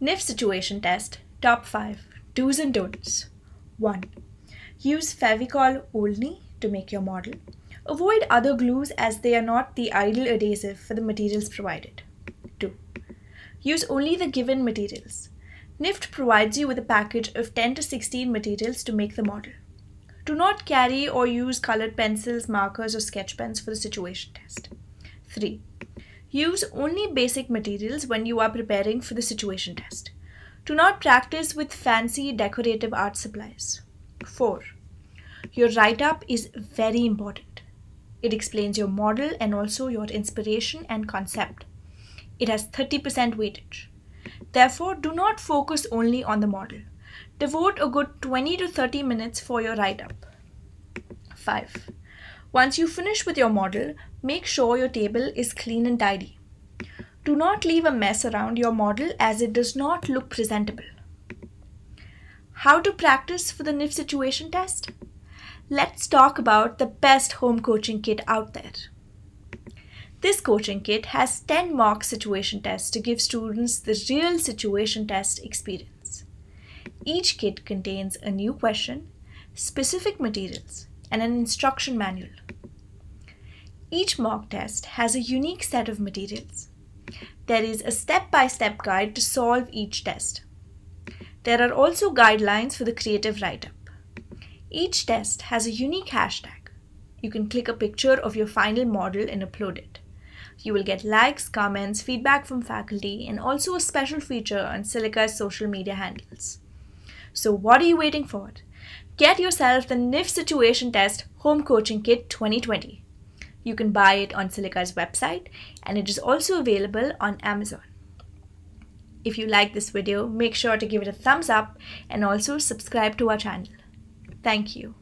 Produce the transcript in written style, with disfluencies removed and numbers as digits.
NIFT situation test, top 5, do's and don'ts. 1. Use Fevicol only to make your model. Avoid other glues as they are not the ideal adhesive for the materials provided. 2. Use only the given materials. NIFT provides you with a package of 10 to 16 materials to make the model. Do not carry or use colored pencils, markers, or sketch pens for the situation test. 3. Use only basic materials when you are preparing for the situation test. Do not practice with fancy decorative art supplies. 4. Your write-up is very important. It explains your model and also your inspiration and concept. It has 30% weightage. Therefore, do not focus only on the model. Devote a good 20 to 30 minutes for your write-up. 5. Once you finish with your model, make sure your table is clean and tidy. Do not leave a mess around your model as it does not look presentable. How to practice for the NIFT situation test? Let's talk about the best home coaching kit out there. This coaching kit has 10 mock situation tests to give students the real situation test experience. Each kit contains a new question, specific materials, and an instruction manual. Each mock test has a unique set of materials. There is a step-by-step guide to solve each test. There are also guidelines for the creative write-up. Each test has a unique hashtag. You can click a picture of your final model and upload it. You will get likes, comments, feedback from faculty, and also a special feature on SILICA's social media handles. So what are you waiting for? Get yourself the NIFT Situation Test Home Coaching Kit 2020. You can buy it on SILICA's website, and it is also available on Amazon. If you like this video, make sure to give it a thumbs up and also subscribe to our channel. Thank you.